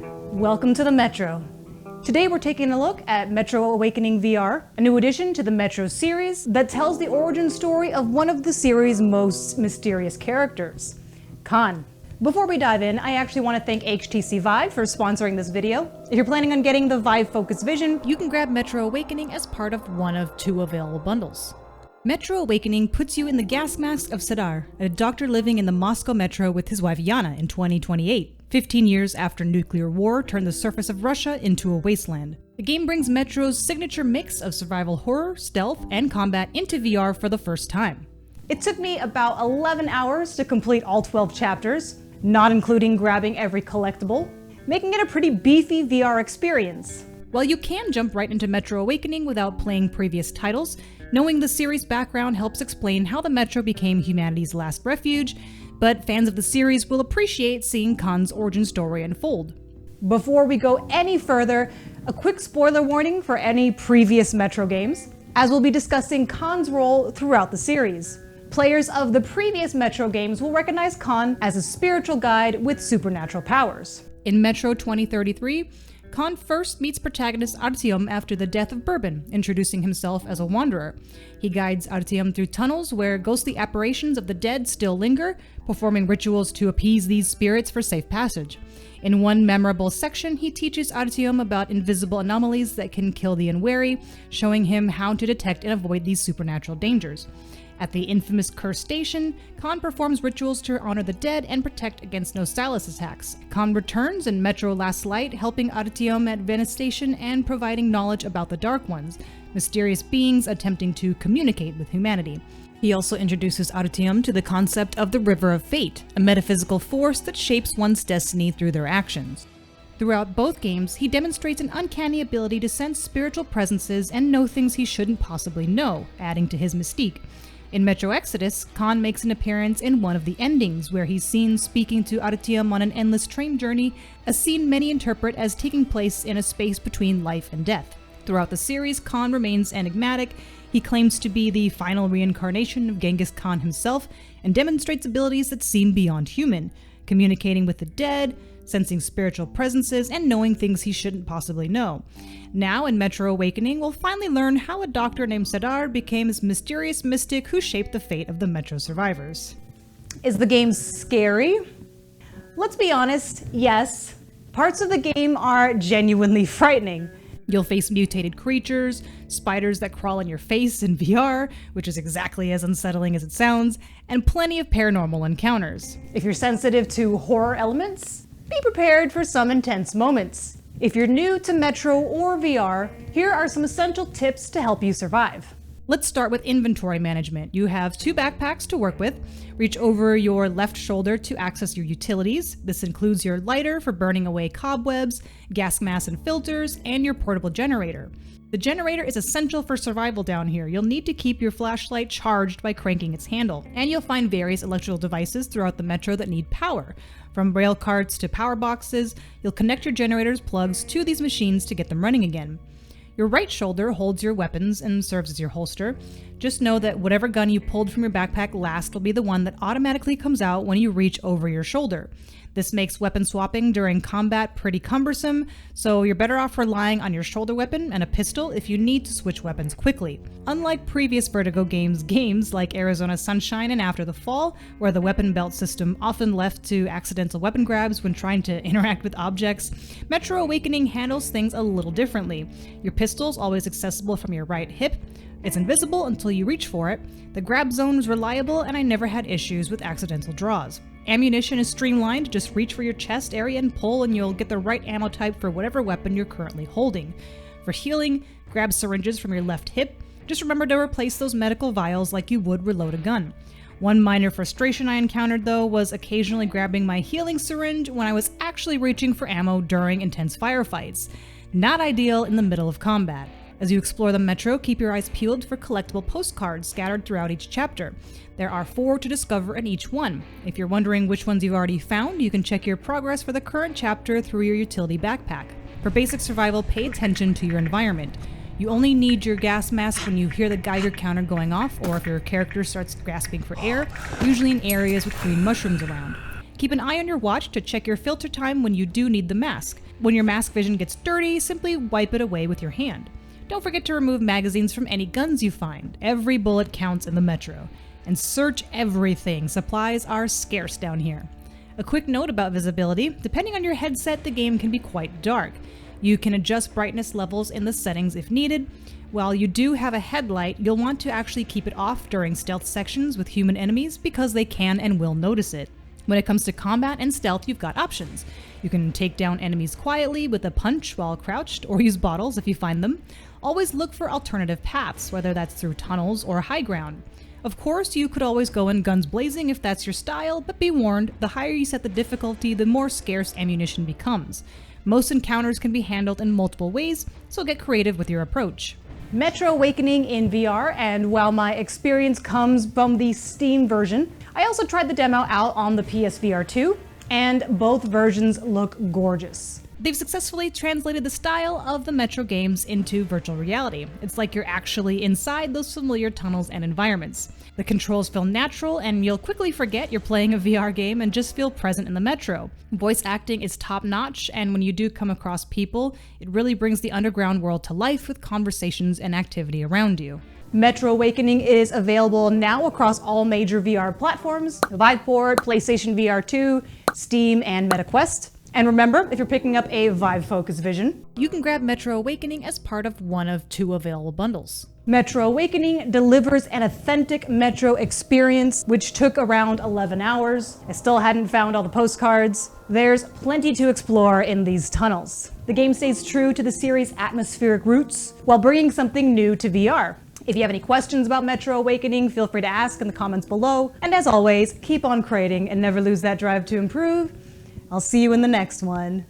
Welcome to the Metro. Today we're taking a look at Metro Awakening VR, a new addition to the Metro series that tells the origin story of one of the series' most mysterious characters, 𝐂𝐿. Before we dive in, I actually want to thank HTC Vive for sponsoring this video. If you're planning on getting the Vive Focus Vision, you can grab Metro Awakening as part of one of 2 available bundles. Metro Awakening puts you in the gas mask of 𝐂𝐻, a doctor living in the Moscow metro with his wife Yana in 2028. 15 years after nuclear war turned the surface of Russia into a wasteland. The game brings Metro's signature mix of survival horror, stealth, and combat into VR for the first time. It took me about 11 hours to complete all 12 chapters, not including grabbing every collectible, making it a pretty beefy VR experience. While you can jump right into Metro Awakening without playing previous titles, knowing the series' background helps explain how the Metro became humanity's last refuge, but fans of the series will appreciate seeing 𝐂𝐿's origin story unfold. Before we go any further, a quick spoiler warning for any previous Metro games, as we'll be discussing 𝐂𝐿's role throughout the series. Players of the previous Metro games will recognize 𝐂𝐿 as a spiritual guide with supernatural powers. In Metro 2033, 𝐂𝐿 first meets protagonist Artyom after the death of Bourbon, introducing himself as a wanderer. He guides Artyom through tunnels where ghostly apparitions of the dead still linger, performing rituals to appease these spirits for safe passage. In one memorable section, he teaches Artyom about invisible anomalies that can kill the unwary, showing him how to detect and avoid these supernatural dangers. At the infamous Curse Station, 𝐂𝐿 performs rituals to honor the dead and protect against Nosalis attacks. 𝐂𝐿 returns in Metro Last Light, helping Artyom at Venice Station and providing knowledge about the Dark Ones, mysterious beings attempting to communicate with humanity. He also introduces Artyom to the concept of the River of Fate, a metaphysical force that shapes one's destiny through their actions. Throughout both games, he demonstrates an uncanny ability to sense spiritual presences and know things he shouldn't possibly know, adding to his mystique. In Metro Exodus, 𝐂𝐿 makes an appearance in one of the endings, where he's seen speaking to Artyom on an endless train journey, a scene many interpret as taking place in a space between life and death. Throughout the series, 𝐂𝐿 remains enigmatic. He claims to be the final reincarnation of Genghis Khan himself, and demonstrates abilities that seem beyond human, communicating with the dead, sensing spiritual presences, and knowing things he shouldn't possibly know. Now, in Metro Awakening, we'll finally learn how a doctor named 𝐂𝐻 became this mysterious mystic who shaped the fate of the Metro survivors. Is the game scary? Let's be honest, yes. Parts of the game are genuinely frightening. You'll face mutated creatures, spiders that crawl on your face in VR, which is exactly as unsettling as it sounds, and plenty of paranormal encounters. If you're sensitive to horror elements, be prepared for some intense moments. If you're new to Metro or VR, here are some essential tips to help you survive. Let's start with inventory management. You have 2 backpacks to work with. Reach over your left shoulder to access your utilities. This includes your lighter for burning away cobwebs, gas masks and filters, and your portable generator. The generator is essential for survival down here. You'll need to keep your flashlight charged by cranking its handle, and you'll find various electrical devices throughout the Metro that need power. From rail carts to power boxes, you'll connect your generator's plugs to these machines to get them running again. Your right shoulder holds your weapons and serves as your holster. Just know that whatever gun you pulled from your backpack last will be the one that automatically comes out when you reach over your shoulder. This makes weapon swapping during combat pretty cumbersome, so you're better off relying on your shoulder weapon and a pistol if you need to switch weapons quickly. Unlike previous Vertigo games like Arizona Sunshine and After the Fall, where the weapon belt system often left to accidental weapon grabs when trying to interact with objects, Metro Awakening handles things a little differently. Your pistol's always accessible from your right hip. It's invisible until you reach for it. The grab zone is reliable, and I never had issues with accidental draws. Ammunition is streamlined. Just reach for your chest area and pull, and you'll get the right ammo type for whatever weapon you're currently holding. For healing, grab syringes from your left hip. Just remember to replace those medical vials like you would reload a gun. One minor frustration I encountered, though, was occasionally grabbing my healing syringe when I was actually reaching for ammo during intense firefights. Not ideal in the middle of combat. As you explore the Metro, keep your eyes peeled for collectible postcards scattered throughout each chapter. There are 4 to discover in each one. If you're wondering which ones you've already found, you can check your progress for the current chapter through your utility backpack. For basic survival, pay attention to your environment. You only need your gas mask when you hear the Geiger counter going off, or if your character starts gasping for air, usually in areas with green mushrooms around. Keep an eye on your watch to check your filter time when you do need the mask. When your mask vision gets dirty, simply wipe it away with your hand. Don't forget to remove magazines from any guns you find. Every bullet counts in the Metro. And search everything. Supplies are scarce down here. A quick note about visibility. Depending on your headset, the game can be quite dark. You can adjust brightness levels in the settings if needed. While you do have a headlight, you'll want to actually keep it off during stealth sections with human enemies because they can and will notice it. When it comes to combat and stealth, you've got options. You can take down enemies quietly with a punch while crouched, or use bottles if you find them. Always look for alternative paths, whether that's through tunnels or high ground. Of course, you could always go in guns blazing if that's your style, but be warned, the higher you set the difficulty, the more scarce ammunition becomes. Most encounters can be handled in multiple ways, so get creative with your approach. Metro Awakening in VR, and while my experience comes from the Steam version, I also tried the demo out on the PSVR 2, and both versions look gorgeous. They've successfully translated the style of the Metro games into virtual reality. It's like you're actually inside those familiar tunnels and environments. The controls feel natural, and you'll quickly forget you're playing a VR game and just feel present in the Metro. Voice acting is top-notch, and when you do come across people, it really brings the underground world to life with conversations and activity around you. Metro Awakening is available now across all major VR platforms: VIVEPORT, PlayStation VR 2, Steam, and MetaQuest. And remember, if you're picking up a Vive Focus Vision, you can grab Metro Awakening as part of one of 2 available bundles. Metro Awakening delivers an authentic Metro experience, which took around 11 hours. I still hadn't found all the postcards. There's plenty to explore in these tunnels. The game stays true to the series' atmospheric roots, while bringing something new to VR. If you have any questions about Metro Awakening, feel free to ask in the comments below. And as always, keep on creating and never lose that drive to improve. I'll see you in the next one.